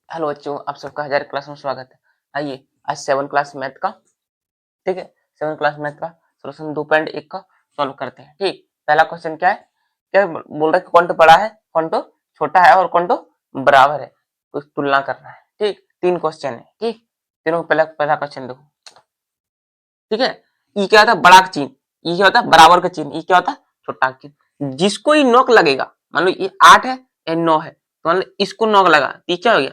Hello बच्चों, आप सबका हज़ार क्लास में स्वागत है। आइए आज 7 क्लास मैथ का, ठीक है, 7 क्लास मैथ का सॉल्यूशन 2.1 का सॉल्व करते हैं। ठीक, पहला क्वेश्चन क्या है, क्या बोल रहा है कि कौन तो बड़ा है, कौन तो छोटा है और कौन तो बराबर है, तो तुलना करना है। ठीक, 3 क्वेश्चन है। ठीक, तीनों पहला पहला क्वेश्चन देखो। ठीक है, ई क्या होता है, बड़ा का चिन्ह, ई क्या होता है, बराबर का चिन्ह, ई क्या होता है, छोटा का चिन्ह। जिसको ही नॉक लगेगा, मान लो ये 8 है या 9 है, तो मान लो इसको नॉक लगा, तो ये क्या हो गया,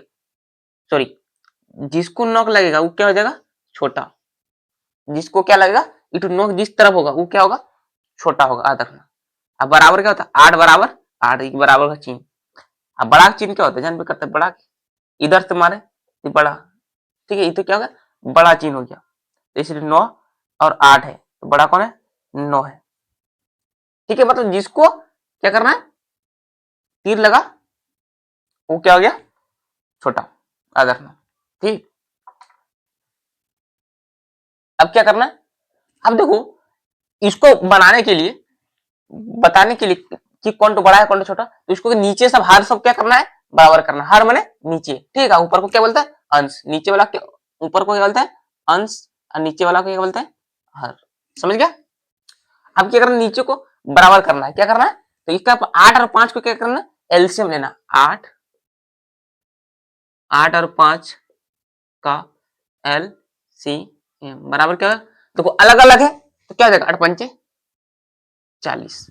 सॉरी, जिसको नॉक लगेगा वो क्या हो जाएगा, छोटा। जिसको क्या लगेगा, इट नॉक जिस तरफ होगा वो क्या होगा, छोटा होगा। याद रखना। अब बराबर क्या होता है, 8 बराबर 8, एक बराबर का चिन्ह। अब बड़ा का चिन्ह क्या होता है, जान पे करते हैं बड़ा, इधर से मारे ये बड़ा। ठीक है, ये तो क्या होगा, बड़ा चिन्ह हो गया। तो इसलिए 9 और 8 है, तो बड़ा कौन है, 9 है। ठीक है, मतलब जिसको क्या करना है, तीर लगा, वो क्या हो गया, छोटा। याद रखना। ठीक, अब क्या करना है, अब देखो इसको बनाने के लिए, बताने के लिए कि कौन तो बड़ा है कौन तो छोटा, तो इसको नीचे सब हर सब क्या करना है, बराबर करना। हर माने नीचे, ठीक है, ऊपर को क्या बोलता है, अंश। नीचे वाला ऊपर को क्या बोलता है, अंश, और नीचे वाला को क्या बोलता है, हर। समझ गया। अब क्या करना, नीचे को बराबर करना है, क्या करना है, तो इसका 8 और 5 को क्या करना है, एलसीएम लेना। 8 8 और 5 का एलसीएम बराबर क्या है, देखो अलग अलग है तो क्या हो जाएगा, 8 पंचे 40।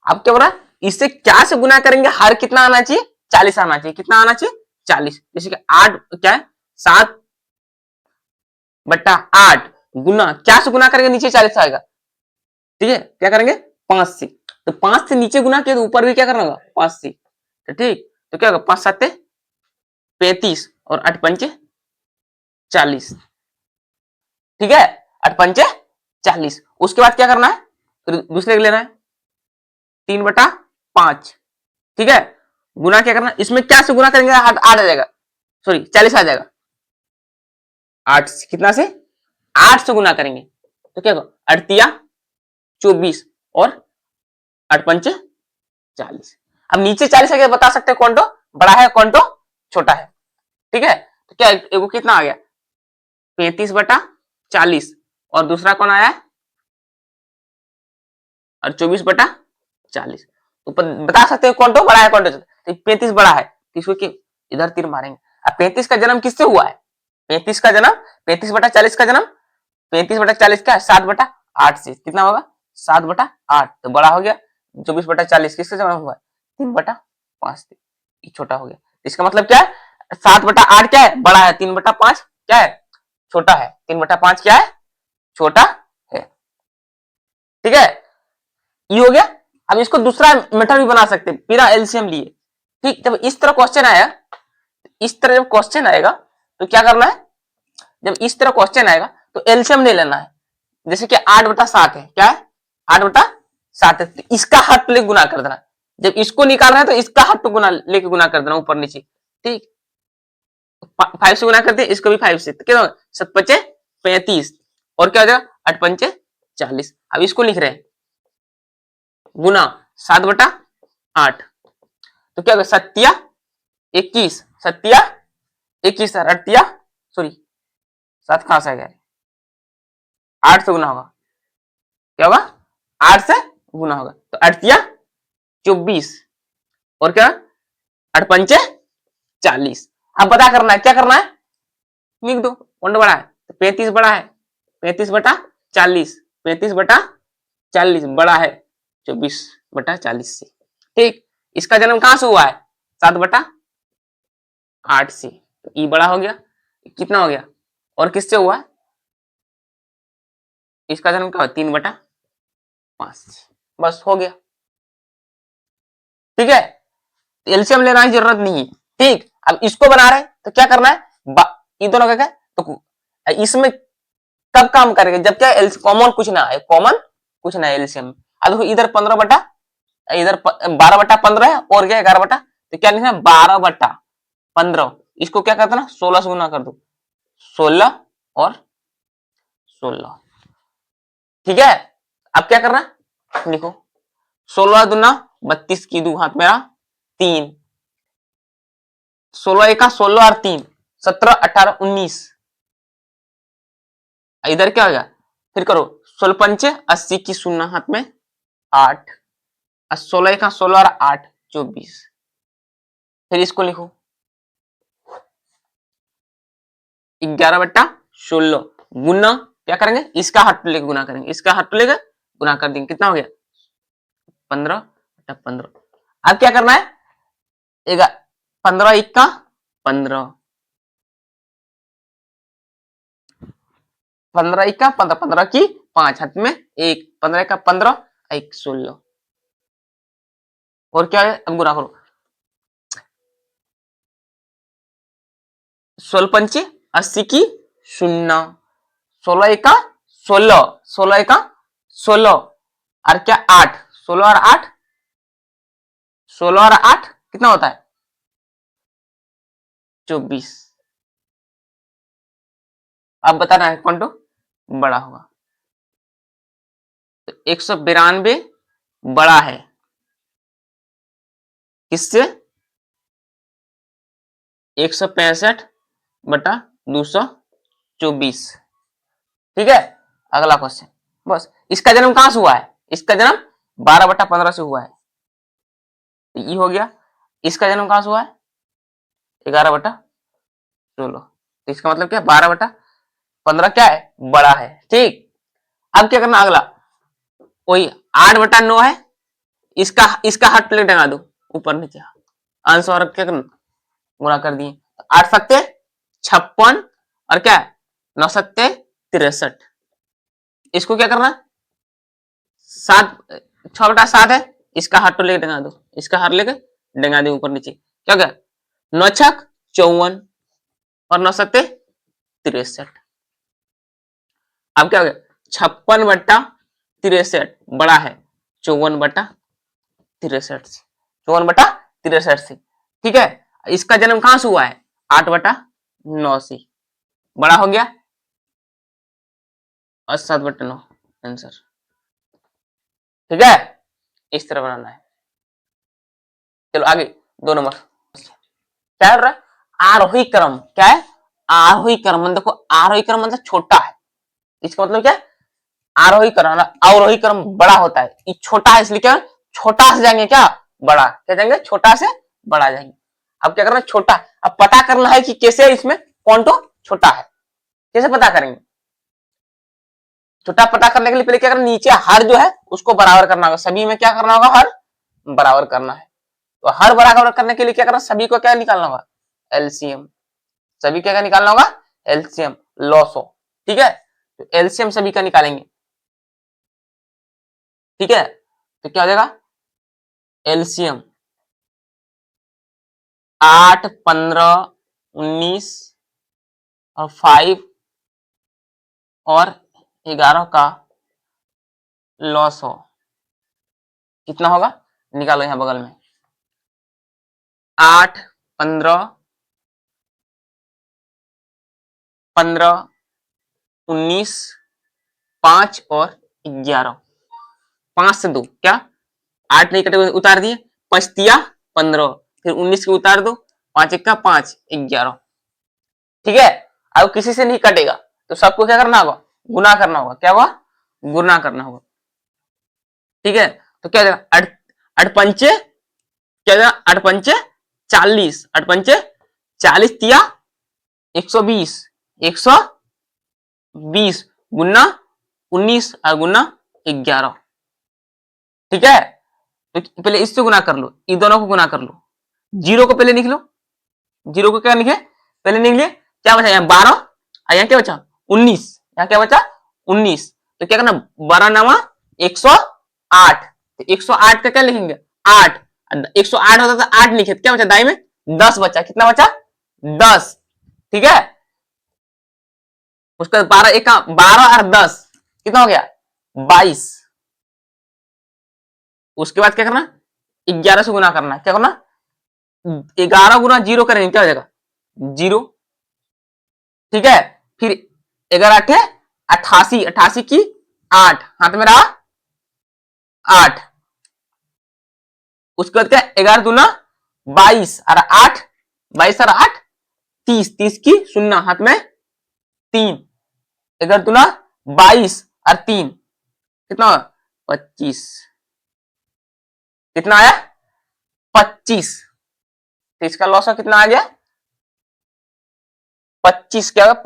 अब क्या हो रहा है, इससे क्या से गुना करेंगे, हर कितना आना चाहिए, 40 आना चाहिए। कितना आना चाहिए, 40। जैसे कि 8 क्या है, 7/8 गुना क्या से गुना करेंगे, नीचे 40 आएगा। ठीक है, क्या करेंगे, 5 से। तो 5 से नीचे गुना किया तो ऊपर भी क्या करना होगा, 5 से। तो ठीक, तो क्या होगा, 5 7 35 और 8 पंचे 40। ठीक है, 8 पंचे 40। उसके बाद क्या करना है, तो दूसरे लेना है 3/5। ठीक है, गुना क्या करना, इसमें क्या से गुना करेंगे, 8 आ जाएगा, सॉरी 40 आ जाएगा। 8 से कितना से, 8 से गुना करेंगे तो क्या होगा, 8 24 और 8 पंचे 40। अब नीचे 40 आगे बता सकते हैं कौन तो बड़ा है कौन तो छोटा है। ठीक है, तो क्या एगो कितना आ गया, 35/40, और दूसरा कौन आया है, और 24/40। तो बता सकते हैं कौन तो बड़ा है कौन तो छोटा। तो 35 बड़ा है, तो इसको इधर तीर मारेंगे। अब 35 का जन्म किससे हुआ है, 35 का जन्म, 35/40 का जन्म, 35/40 क्या है, 7/8 से। कितना होगा, 7/8, तो बड़ा हो गया। 24/40 किससे जन्म हुआ, 3/5 से, ये छोटा हो गया। इसका मतलब क्या है, 7/8 क्या है, बड़ा है, 3/5 क्या है, छोटा है। 3/5 क्या है, छोटा है। ठीक है, ये हो गया। अब इसको दूसरा मेथड भी बना सकते हैं, बिना एलसीएम लिए। ठीक, जब इस तरह क्वेश्चन आया, इस तरह जब क्वेश्चन आएगा तो क्या करना है, जब इस तरह क्वेश्चन आएगा तो एलसीएम ले लेना है। जैसे कि 8/7 है, क्या है, 8/7 है, तो इसका हट लेके गुना कर देना। जब इसको निकालना है तो इसका हट गुना लेके गुना कर देना, ऊपर नीचे। ठीक, 5 से गुना करते हैं, इसको भी 5 से, तो क्या होगा, 7 पचे 35, और क्या हो जाएगा, 8 पंचे 40। अब इसको लिख रहे हैं गुना 7/8, तो क्या होगा, सत्या 21, सत्या 21, अठतिया, सॉरी 7 कहां से आ गया, 8 से गुना होगा, क्या होगा, 8 से गुना होगा, तो अठतिया 24, और क्या, 8 पंचे 40। अब पता करना है, क्या करना है, लिख दो, कौन बड़ा है, तो 35 बड़ा है, 35/40, 35/40 बड़ा है 24/40 से। ठीक, इसका जन्म कहां से हुआ है, 7/8 से, तो ई बड़ा हो गया। कितना हो गया, और किससे हुआ, इसका जन्म क्या हुआ, 3/5। बस हो गया। ठीक है, एलसीएम लेना की जरूरत नहीं है। ठीक, अब इसको बना रहे तो क्या करना है, ये दोनों क्या, तो इसमें कब काम करेंगे, जब क्या कॉमन कुछ ना है, कॉमन कुछ ना है एलसीएम। अब देखो इधर 15 इधर 12/15 है, और क्या 11, तो क्या लिखना है, 12/15। इसको क्या करते ना, 16 से गुना कर दो, 16 और 16। ठीक है, अब क्या करना, लिखो 16 दूना 32 की दू हाथ मेरा 3, 16 एका 16 और 3 17 18 19। इधर क्या हो गया, फिर करो 16 पंचे 80 की शून्य हाथ में 8, 16 एका 16 और 8 24। फिर इसको लिखो 11/16 गुना क्या करेंगे, इसका हट लेके गुना करेंगे, इसका हट लेके गुना कर देंगे, कितना हो गया 15/15। अब क्या करना है, 15 इक्का 15, 15 इक्का 15, 15 की 5 हाथ में 1, 15 का 15 1 16। और क्या है, अब गुना करो 16 पंचे 80 की शून्य, 16 एका 16, 16 एका 16 और क्या 8, 16 और 8, 16 और 8 कितना होता है 24। अब बताना है कौन तो बड़ा होगा, तो 192 बड़ा है किससे, 165/224। ठीक है, अगला क्वेश्चन, बस इसका जन्म कहां से हुआ है, इसका जन्म 12/15 से हुआ है, तो ये हो गया। इसका जन्म कहां से हुआ है 11/16, तो इसका मतलब क्या 12/15 क्या है बड़ा है। ठीक, अब क्या करना अगला, वही 8/9 है, इसका इसका हाथ प्लेट लगा दो ऊपर नीचे, अंश और क्या करना गुणा कर दिए, 8 सत्ते 56 और क्या 9 सत्ते 63। इसको क्या करना 7, 6/7 है, इसका हाथ तो लेके डंगा दो, इसका हाथ लेके डंगा दो ऊपर नीचे, क्या क्या 9 छक 54 और 9 सत्ते 63। अब क्या हो गया 56/63 बड़ा है 54/63 से, 54/63 से। ठीक है, इसका जन्म कहां से हुआ है 8/9 से, बड़ा हो गया और 7/9 आंसर। ठीक है, इस तरह बनाना है। चलो आगे 2 नंबर क्या हो रहा है, आरोही क्रम क्या है, आरोही क्रम मतलब देखो आरोही क्रम मतलब छोटा है, इसका मतलब क्या है आरोही क्रम, अवरोही क्रम बड़ा होता है, ये छोटा है इसलिए क्या छोटा से जाएंगे क्या बड़ा, क्या जाएंगे छोटा से बड़ा जाएंगे। अब क्या करना छोटा, अब पता करना है कि कैसे इसमें कौन तो छोटा है, कैसे पता करेंगे, छोटा पता करने के लिए पहले क्या करना नीचे हर जो है उसको बराबर करना होगा, सभी में क्या करना होगा हर बराबर करना है, तो हर बराबर करने के लिए क्या करना सभी को क्या निकालना होगा एलसीएम, सभी क्या निकालना होगा एलसीएम लॉसो। ठीक है, तो एलसीएम सभी का निकालेंगे। ठीक है, तो क्या हो जाएगा एलसीएम 8 15 19 और 5 और 11 का लॉस हो कितना होगा, निकालो यहां बगल में 8 15 15 19 5 और 11, 5 से 2 क्या 8 नहीं कटे उतार दिए, 5 तिया 15, फिर 19 को उतार दो 5 1 5 11। ठीक है, अब किसी से नहीं कटेगा तो सबको क्या करना होगा गुना करना होगा, क्या होगा गुना करना होगा। ठीक है, तो क्या जाएगा 8 पंचे क्या जाएगा 8 पंचे 40, 8 पंचे 40 तिया 120, 120 गुना 19 और गुना 11। ठीक है, तो पहले इससे गुना कर लो, इन दोनों को गुना कर लो, जीरो को पहले लिख लो, जीरो को क्या लिखे पहले लिख लिए, क्या बचा यहाँ 12 और यहाँ क्या बचा 19, यहाँ क्या बचा 19, तो क्या करना 12 नवा 108, तो 108 का क्या लिखेंगे 8, 108 होता था 8 लिखे, क्या बचा दाई में 10 बचा, कितना बचा 10। ठीक है, उसका 12 एक 12 और 10 कितना हो गया 22। उसके बाद क्या करना 11 से गुना करना, क्या करना 11 गुना 0 करेंगे क्या हो जाएगा 0। ठीक है, फिर 11 8 88, 88 की 8 हाथ में रहा 8, उसके बाद क्या 11 दूना 22 और 8 22 और 8 30, 30 की शून्य हाथ में 3, इधर तुला 22 और 3 कितना 25, कितना आया 25। तो इसका लॉस कितना आ गया 25, क्या होगा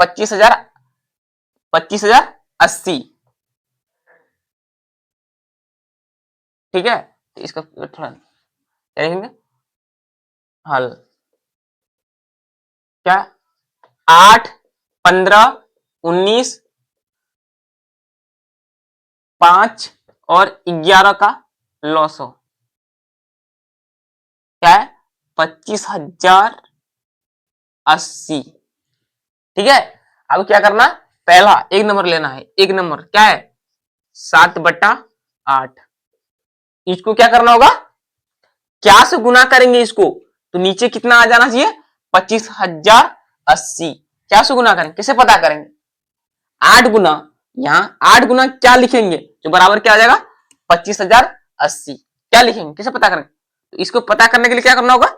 25,080। ठीक है, तो इसका थोड़ा क्या लिखेंगे हल, क्या 8, 15, 19, 5 और 11 का लॉस हो, क्या है 25,080। ठीक है, अब क्या करना, पहला एक नंबर लेना है, एक नंबर क्या है 7/8। इसको क्या करना होगा, क्या से गुना करेंगे इसको, तो नीचे कितना आ जाना चाहिए 25,080। क्या से गुना करेंगे, किसे पता करेंगे 8 गुना, यहां 8 गुना क्या लिखेंगे जो बराबर क्या आ जाएगा 25,080। क्या लिखेंगे, किसे पता करेंगे, तो इसको पता करने के लिए क्या करना होगा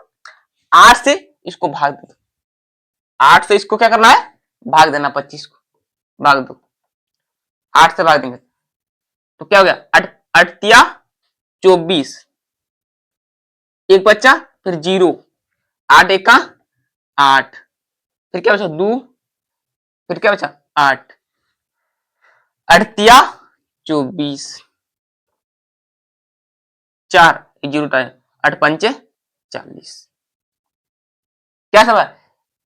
8 से इसको भाग दो, 8 से इसको क्या करना है भाग देना, 25 को भाग दो, 8 से भाग देंगे तो क्या हो गया 8 24, एक बच्चा फिर 0, 8 1 8, फिर क्या बचा 2, फिर क्या बचा 8, 8 24, 4 0 टाइम 8 5 40। क्या सब है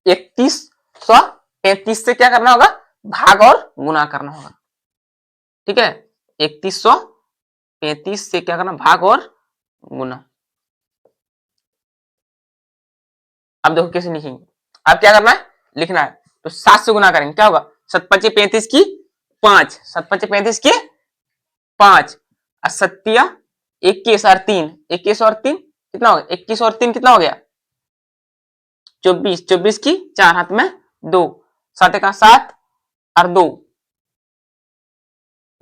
3133 से क्या करना होगा भाग और गुना करना होगा। ठीक है, 3135 से क्या करना भाग और गुना। अब देखो कैसे लिखेंगे, अब क्या करना है लिखना है, तो 7 से गुना करेंगे क्या होगा 7 5 35 की 5, 7 5 35 की 5, और 7 21 और 3, 21 और 3 कितना हो गया 21 और 3 कितना हो गया 24, 24 की 4 हाथ में 2, 7 का 7 और 2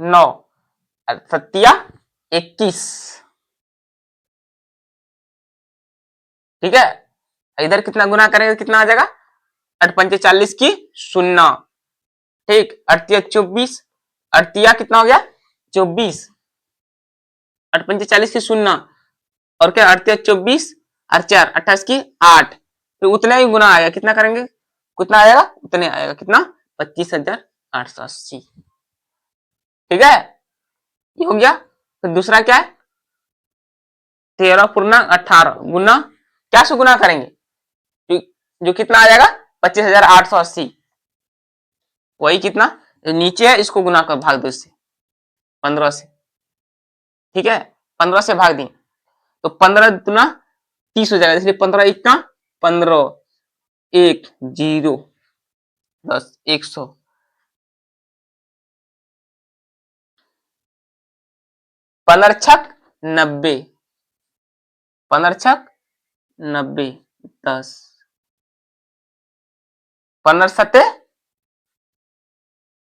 9, और 7 21। ठीक है, इधर कितना गुना करेंगे कितना आ जाएगा 8 5 40 की शून्य, ठीक 8 24, 8 कितना हो गया 24, 8 5 40 की शून्य और क्या 8 24 और 4 28 की 8, तो उतना ही गुना आएगा, कितना करेंगे कितना आएगा उतने आएगा, कितना 25,880। ठीक है, ये हो गया। तो दूसरा क्या है 13 पूर्णांक 18 गुना क्या से गुना करेंगे जो कितना आ जाएगा 25,880, वही कितना जो नीचे है इसको गुना कर भाग दो इससे 15 से। ठीक है, 15 से भाग दी तो 15 दुना 30 हो जाएगा, इसलिए 15 1 का 15, 1 0 10 100, 15 छक 90, 15 छक 90 10, 15 सत्ते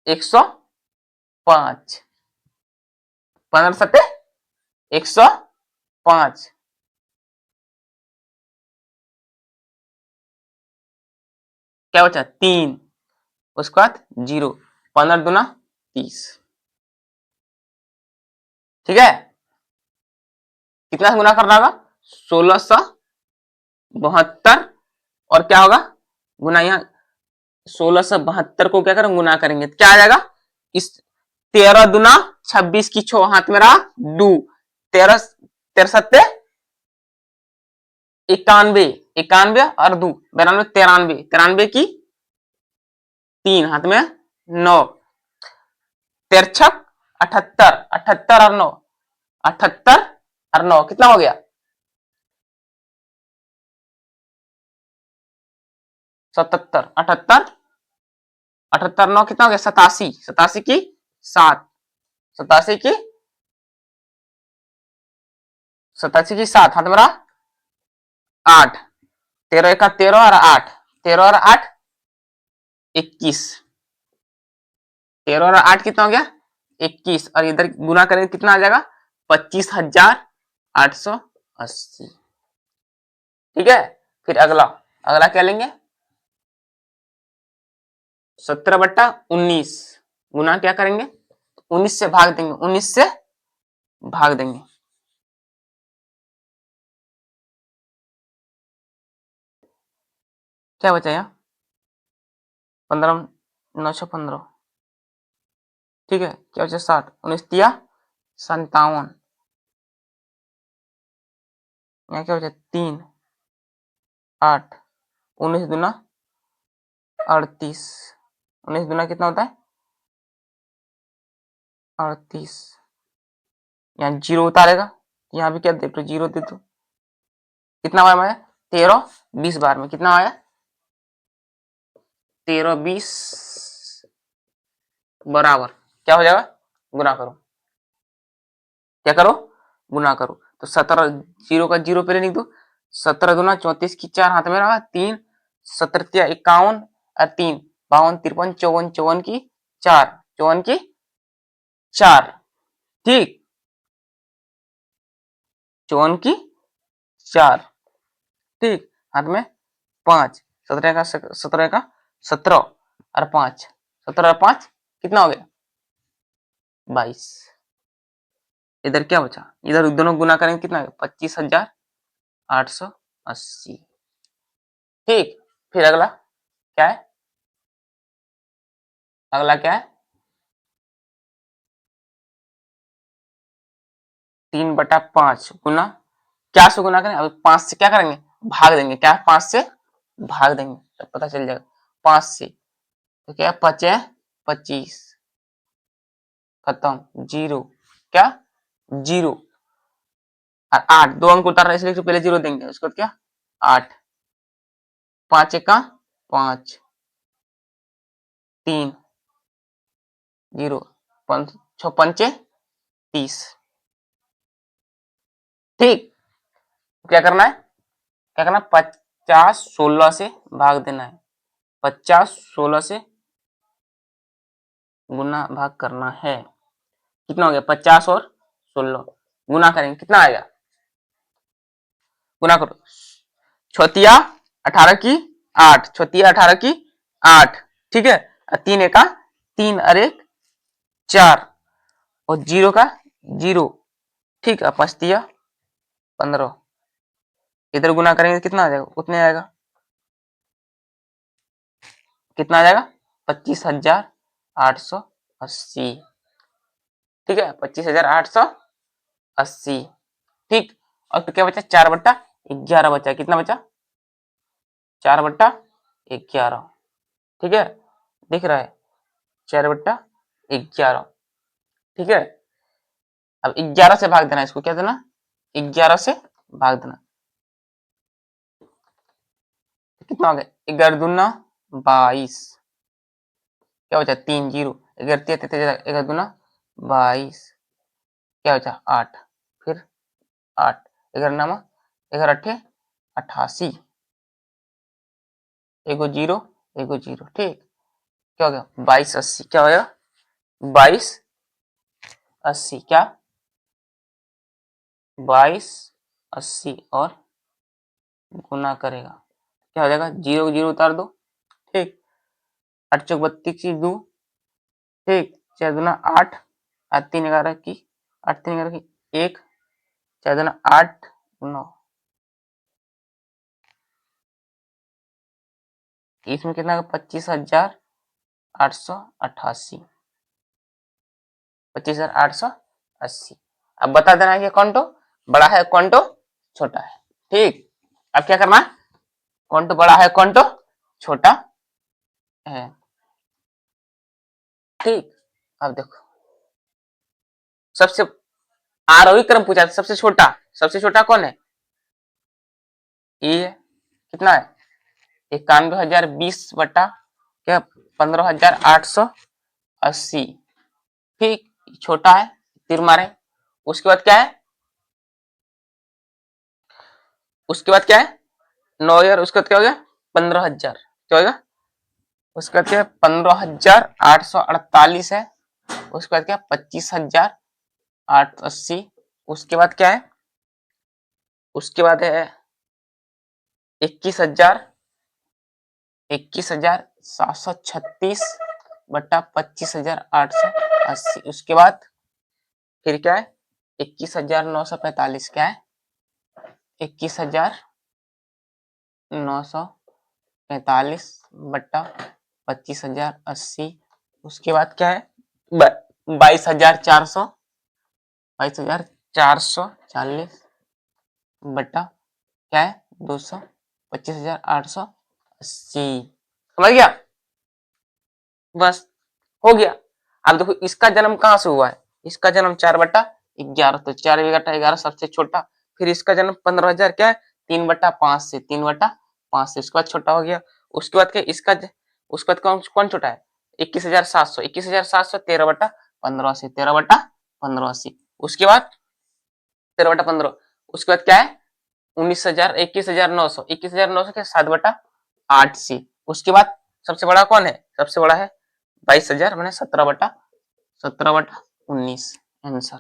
105, 15 सत्ते 105, क्या बचा 3, उसके बाद 0, 15 दुना 30। ठीक है, कितना गुना करना होगा 1672, और क्या होगा गुना, यहाँ 1672 को क्या करें गुना करेंगे तो क्या आ जाएगा इस 13 दुना 26 की 6 हाथ में रहा 2, 13 13 सत्ते 91, 91 और 2 92, 93, 93 की 3 हाथ में 9, 13 छक 78, 78 और 9, 78 और 9 कितना हो गया 77, 78 78 9 कितना हो गया 87, 87 की 7, 87 की 87 की 7 हाथ में रहा 8, 13 का 13 और 8, 13 और 8 21, 13 और 8 कितना हो गया 21, और इधर गुना करेंगे कितना आ जाएगा 25,880। ठीक है, फिर अगला अगला क्या लेंगे, 17/19 गुना क्या करेंगे, 19 से भाग देंगे, 19 से भाग देंगे, क्या बचा यहाँ 15 915, ठीक है, क्या बचा 60, 19 तिया 57, यहाँ क्या बचा 3 8, 19 दूना 38, 19 दूना कितना होता है 38, यहाँ जीरो उतारेगा, यहाँ भी क्या देख लो जीरो दे दो, कितना बार में आया 13 20 बार में, कितना आया 13 20 बराबर क्या हो जाएगा, गुना करो, क्या करो गुना करो, तो 17 जीरो का जीरो पहले लिख दो, 17 दूना 34 की 4 हाथ में रहा 3, 17 तिया 51 और 3 52 53 54 54 की 4 54 की 4, ठीक 54 की 4, ठीक हाथ में 5, 17 का 17 और 5, 17 और 5 कितना हो गया 22, इधर क्या बचा, इधर दोनों गुना करेंगे कितना 25,880, ठीक, फिर अगला क्या है, अगला क्या है 3/5 गुना, क्या से गुना करें, अब 5 से क्या करेंगे भाग देंगे, क्या 5 से भाग देंगे तब पता चल जाएगा, 5 से तो क्या 5 है 25, खत्म जीरो, क्या जीरो, और 8 दो अंक उतार रहा है इसलिए तो पहले जीरो देंगे, उसके बाद क्या 8, 5 1 का 5, 3 जीरो, 6 पंचे 30, ठीक, क्या करना है, क्या करना है 50 16 से भाग देना है, 50 16 से गुना भाग करना है, कितना हो गया 50 और 16 गुना करेंगे कितना आएगा, गुना करो, छोतिया 18 की 8, छोतिया 18 की 8, ठीक है, 3 1 का 3 और 1 4 और जीरो का जीरो, ठीक है, 5 तिया 15, इधर गुना करेंगे कितना आ जाएगा, उतने आएगा, कितना आ जाएगा 25,880, ठीक है 25,880, ठीक, और तो क्या बचा 4/11 बचा, कितना बचा 4/11, ठीक है, दिख रहा है 4/11, ठीक है, अब 11 से भाग देना, इसको क्या देना 11 से भाग देना, कितना हो गया 11 दूना 22, क्या बचा 3 जीरो, 11 दूना 22, क्या बचा 8, फिर 8 11 नामा 11 अट्ठे 88, एगो जीरो एगो जीरो, ठीक, क्या हो गया 2280, क्या हो गया 2280, क्या 2280 और गुना करेगा क्या हो जाएगा, जीरो जीरो उतार दो, ठीक, 8 चौक 32 की 2, ठीक, 4 दूना 8 और 3 11 की 8 3 11 की 1, 4 दूना 8 9, इसमें कितना 25,888, 25,880, अब बता देना है कि कौन तो बड़ा है कौन तो छोटा है, ठीक, अब क्या करना है, कौन तो बड़ा है कौन तो छोटा है, ठीक, अब देखो सबसे आरोही क्रम पूछा, सबसे छोटा कौन है, ये कितना है 91,020 क्या 15,880, ठीक, छोटा है, तीर मारे, उसके बाद क्या है, उसके बाद क्या है 9,000, उसके बाद क्या हो गया 15,000, क्या होगा उसके बाद क्या है 15,848 है, उसके बाद क्या 25,880, उसके बाद क्या है, उसके बाद है 21,000 21,736 बट्टा 25,880। उसके बाद फिर क्या है 21,945 क्या है 21,945 बट्टा 25,080। उसके बाद क्या है 22,440 बट्टा क्या है 200 25,880। समझ गया? बस हो गया। अब देखो इसका जन्म कहाँ से हुआ है, इसका जन्म 4/11, तो 4/11 सबसे छोटा। फिर इसका जन्म 15,000 क्या है 3/5 से, 3/5 से। उसके बाद छोटा हो गया। उसके बाद क्या इसका उसके बाद कौन कौन छोटा है 21,700, 21,700 13/15 से, 13/15 से। उसके बाद 13/15। उसके बाद क्या है 19,000, 21,900, 21,900 के 7/8 से। उसके बाद सबसे बड़ा कौन है, सबसे बड़ा है 22,000 मैंने 17/19 आंसर।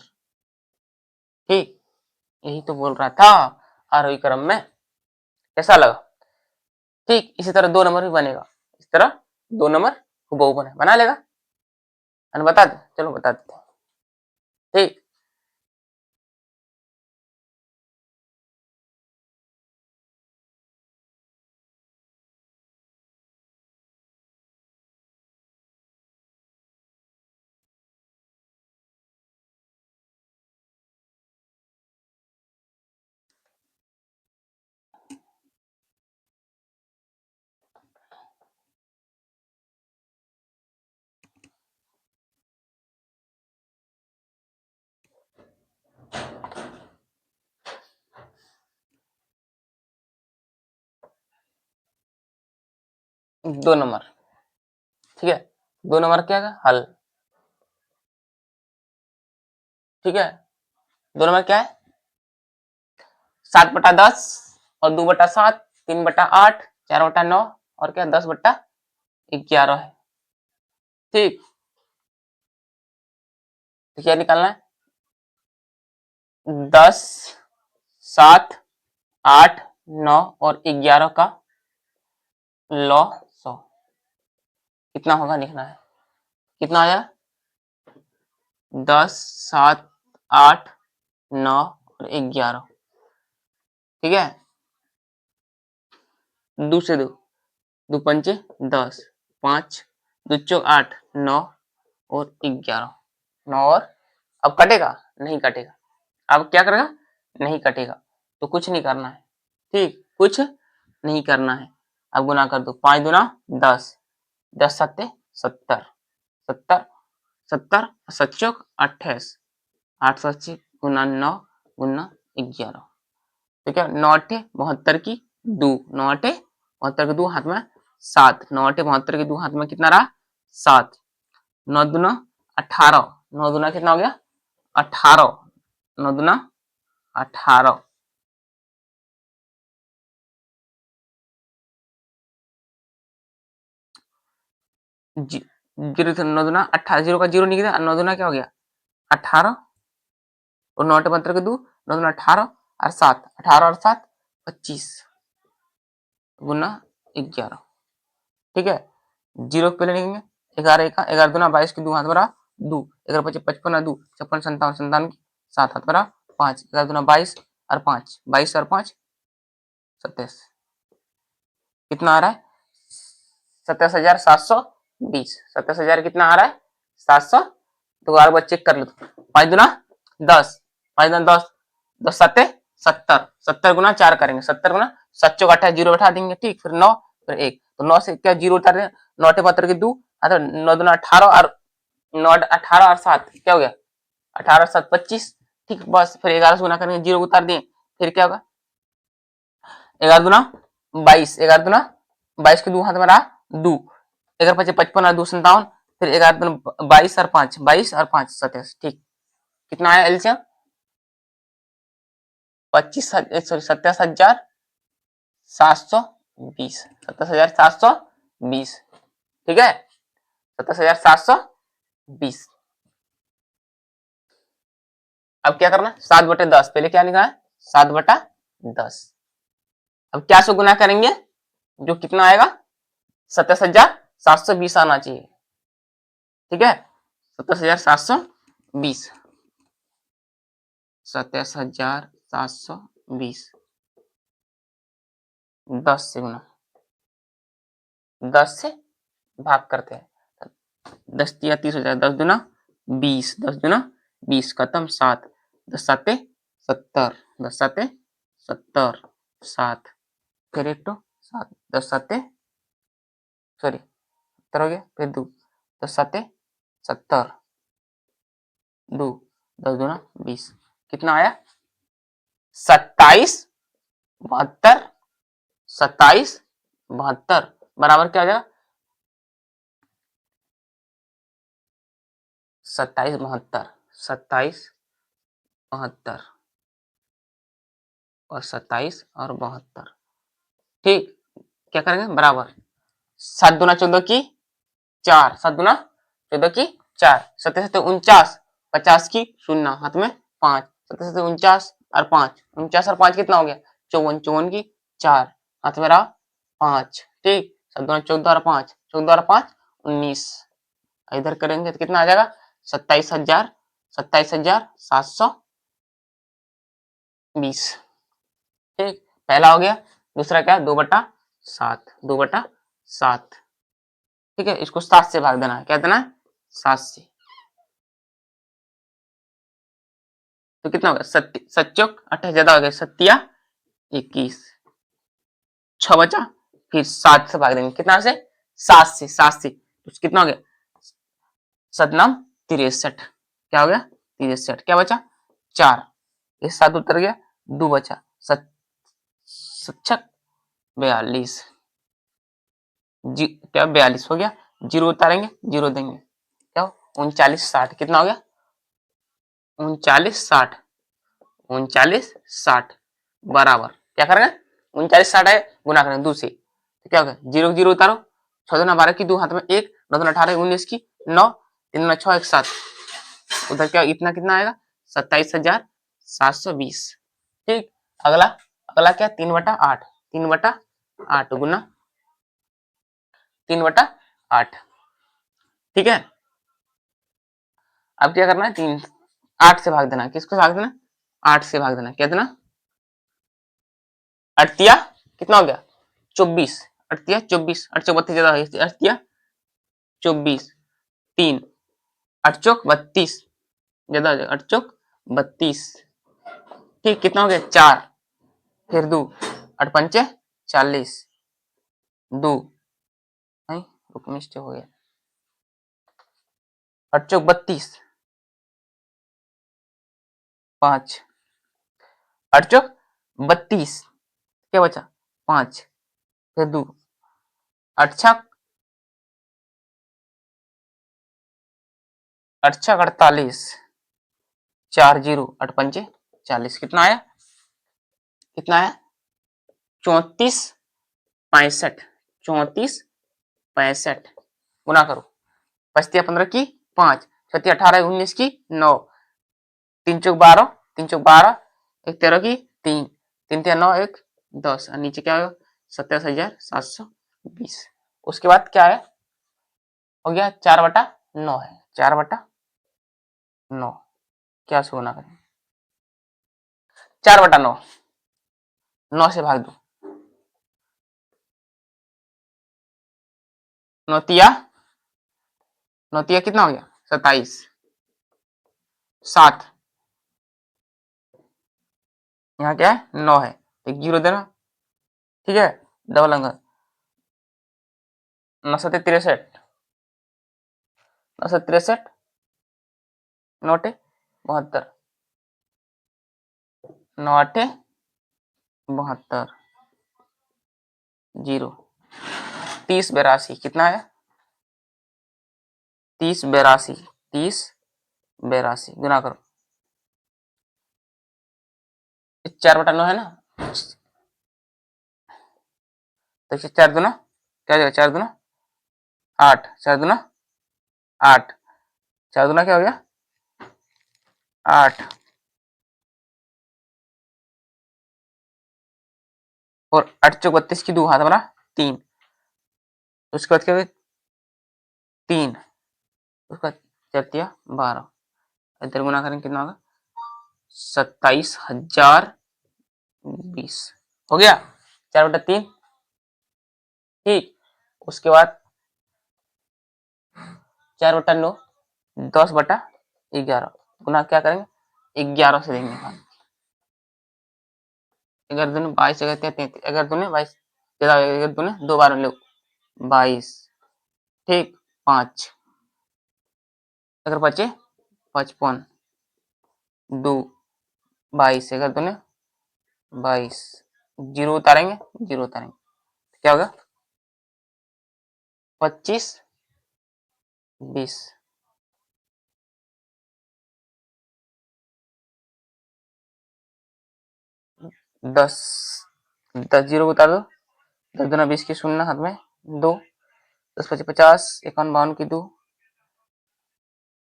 ठीक, यही तो बोल रहा था आरोही क्रम में। कैसा लगा? ठीक, इसी तरह 2 नंबर भी बनेगा, इस तरह 2 नंबर हुबहू बना लेगा। बता दे, चलो बता देते हैं। ठीक, दो नंबर। ठीक है, 2 नंबर क्या है हल। ठीक है, 2 नंबर क्या है 7/10 और 2/7, 3/8, 4/9 और क्या 10/11 है। ठीक, तो क्या निकालना है 10, 7, 8, 9 और 11 का लॉ 100 कितना होगा लिखना है। कितना आया 10, 7, 8, 9 और 11। ठीक है, 2 से 2, 2 पंचे 10, 5 2 चौक 8, 9 और 11, 9 और अब कटेगा नहीं कटेगा। अब क्या करेगा नहीं कटेगा, तो कुछ नहीं करना है। ठीक, कुछ नहीं करना है। अब गुना कर दो 5 दूना 10, 10 सत्ते 70, 70 70 7 चौक 28, 880 गुना 9 गुना 11। तो क्या 9 अट्ठे 72 की 2, 9 अट्ठे 72 की 2 हाथ में 7, 9 अट्ठे 72 की 2 हाथ में कितना रहा 7, 9 दूना 18, 9 दूना कितना हो गया 18, 9 दूना 18। जीरो 9 दूना 18, जीरो का जीरो निकला, 9 दूना क्या हो गया 18 और 9 अट्ठे 72 की 2, 9 दूना 18 और 7, 18 और 7 25 गुना 11। ठीक है, जीरो पहले लिखेंगे 11 का 11 दूना 22 की 2 हाथ बरा 2, 11 पचे 55 2, 56 57 57 की 7 हाथ बरा 5, 11 दूना 22 और 5, 22 और 5 27। कितना आ रहा है 27,720। 27,000 कितना आ रहा है 700। तो बार बार चेक कर लो, 5 दूना 10, 5 दूना 10, 10 सत्ते 70, 70 गुना 4 करेंगे, 70 गुना 7 चौक 28 जीरो बैठा देंगे। ठीक, फिर 9 फिर 1, तो 9 से क्या जीरो उतार दें 9 अट्ठे 72 की 2, 9 दूना 18 और 9 18 और 7 क्या हो गया 18 7 25। ठीक, बस फिर 11 से गुना करेंगे जीरो उतार दिए, फिर क्या होगा 11 दूना 22, 11 दूना 22 की 2 हाथ में रहा 2, 11 पचे 55 और 2 57, फिर 11 दूना 22 और 5, 22 और 5 27। ठीक, कितना आया एलसीएम 25 सॉरी 27,720, 27,720। ठीक है, 27,720। अब क्या करना 7/10, पहले क्या लिखा है 7/10। अब क्या से गुना करेंगे जो कितना आएगा 27,720 आना चाहिए। ठीक है, 27,720, 27,720 10 से गुना, 10 से भाग करते हैं, 10 या 30 हो जाए, 10 दुना 20, 10 दुना 20, खत्म 7, 10 साते 70, 10 साते 70, 7, फिर एक तो 7, 10 साते सॉरी 70 हो गया, फिर 2, 10 साते 70, 2, 10 दुना 20, कितना आया 27 72, 27 72 बराबर क्या हो जाएगा 27 72, 27 72 और 27 और 72। ठीक, क्या करेंगे बराबर 7 दुना 14 की 4, 7 दुना 14 की 4, 7 7 49, 50 की शून्य, हाथ में 5, 7 7 49 और 5, 49 और 5 कितना हो गया 54, 54 की 4, हाथ में रहा 5। ठीक, 7 दुना 14 और 5, 14 और 5 19, इधर करेंगे तो कितना आ जाएगा 27,720। ठीक, पहला हो गया, दूसरा क्या 2/7, 2/7। ठीक है, इसको 7 से भाग देना है, क्या देना है 7 से, तो कितना होगा 7 चौक 28 ज्यादा हो गया, 7 21, 6 बचा, फिर 7 से भाग देंगे, कितना से 7 से, 7 से तो कितना हो गया 7 नाम 63, क्या हो गया 63, क्या बचा 4, ये 7 उतर गया, 2 बचा, 7 7 42, क्या 42 हो गया, 0 उतारेंगे 0 देंगे, क्या 39 60, कितना हो गया 39 60, 39 60 बराबर क्या करेंगे 39 60 है, गुना करेंगे 2 से, तो क्या होगा 0 0 उतारो, 6 दुना 12 की 2, हाथ में 1, 9 दुना 18 19 की 9, 3 दुना 6 1 7, उधर क्या इतना कितना आएगा 27,720। ठीक, अगला अगला क्या 3/8, 3/8 गुना 3/8। ठीक है, अब क्या करना है 8 से भाग देना, किसको भाग देना 8 से भाग देना, क्या देना 8 कितना हो गया 24, 8 24, 8 चौक 32 ज्यादा हो गया, 8 24, 3, 8 चौक 32 ज्यादा हो जाएगा, 8 चौक 32। ठीक, कितना हो गया 4, फिर 2, 8 पंचे 40, 2 नहीं रुक मिस्टेक हो गया, 8 चौक 32, 5, 8 चौक 32, क्या बचा 5, फिर 2, 8 छक 8 छक 48, 4 0, 8 पंचे 40, कितना आया 34 65, 34 65 गुना करो, 25 15 की 5, 36 18 19 की 9, 3 चौक 12, 3 चौक 12, 1 13 की 3, 3 3 9 1 10, और नीचे क्या होगा 27,720। उसके बाद क्या है हो गया 4/9 है, 4/9 क्या से गुना करें 4/9, 9 से भाग दो, 9 9 कितना हो गया 27, 7 यहाँ क्या है 9 है, एक 0 देना। ठीक है, डबल अंक 9 7 63, 9 7 63, 9 8 72, 9 8 72, 0, 30 82, कितना है 30 82, 30 82 गुना करो, 4/9 है ना, तो 4 दूना क्या हो जाएगा 4 दूना 8, 4 दूना 8, 4 दूना क्या हो गया 8, और 8 चौक 32 की 2, हाथ हमारा 3, उसके बाद क्या हुआ 3, उसका 4 12, इधर गुना करेंगे कितना होगा 27,020 हो गया 4/3। ठीक, उसके बाद 4/9 10/11 गुना क्या करेंगे 11 से देंगे। 11 दूनी 22, 33, 11 दूनी 22, 11 दूनी 2 बार लो 22, ठीक 5, अगर बचे 55, 2 22, 11 दूनी 22, जीरो उतारेंगे, क्या होगा 25 20, 10 10 जीरो उतार दो, 10 दूना 20 की 0 हाथ में 2, 10 25 50, 51 52 की 2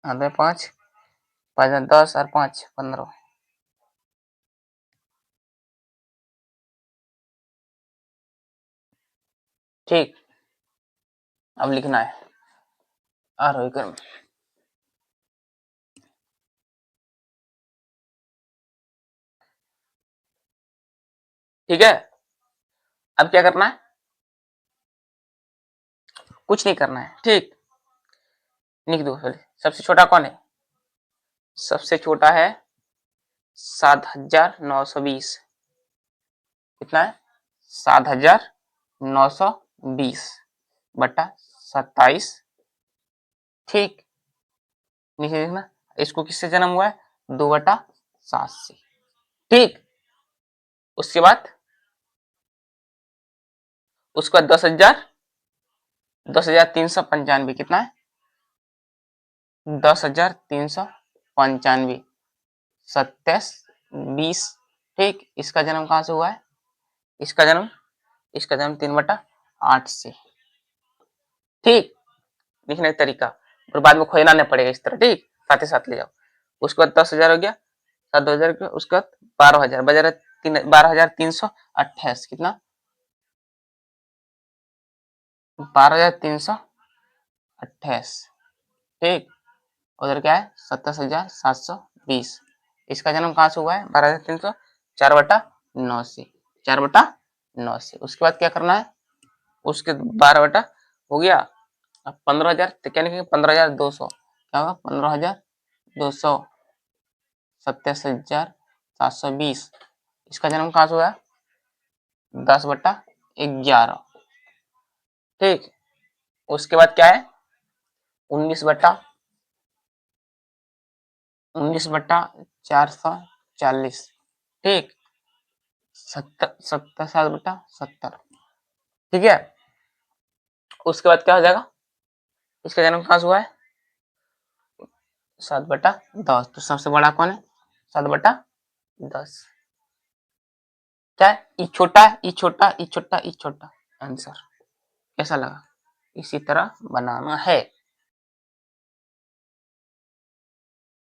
हाथ में 5, 5 10 और 5 15। ठीक, अब लिखना है आरोही क्रम। ठीक है, अब क्या करना है, कुछ नहीं करना है। ठीक, लिख दो। सबसे छोटा कौन है, सबसे छोटा है 7,920, कितना है 7,920 बटा 27। ठीक, नीचे देखना, इसको किससे जन्म हुआ है 2/7 से। ठीक, उसके बाद 10,395, कितना है 10,395, 27 20। ठीक, इसका जन्म कहां से हुआ है, इसका जन्म 3/8 से। ठीक, लिखने का तरीका और बाद में खोजना नहीं पड़ेगा इस तरह। ठीक, साथ ही साथ ले जाओ। उसके बाद 10,000 हो गया, 7,000 का, उसके बाद 12,000 बजा 12,328, कितना 12,328। ठीक, उधर क्या है 27,720, इसका जन्म कहां से हुआ है 12,300, 4/9 से, 4/9 से। उसके बाद क्या करना है, उसके 12 बटा हो गया, अब 15,000 तो क्या लिखेंगे 15,200, क्या होगा 15,200, 27,720, इसका जन्म कहां से हुआ 10/11। ठीक, उसके बाद क्या है 19/440। ठीक, 7/70। ठीक है, उसके बाद क्या हो जाएगा, इसका जन्म कहां से हुआ है 7/10, तो सबसे बड़ा कौन है 7/10। क्या है ई छोटा, ई छोटा, ई छोटा, ई छोटा, आंसर कैसा लगा, इसी तरह बनाना है।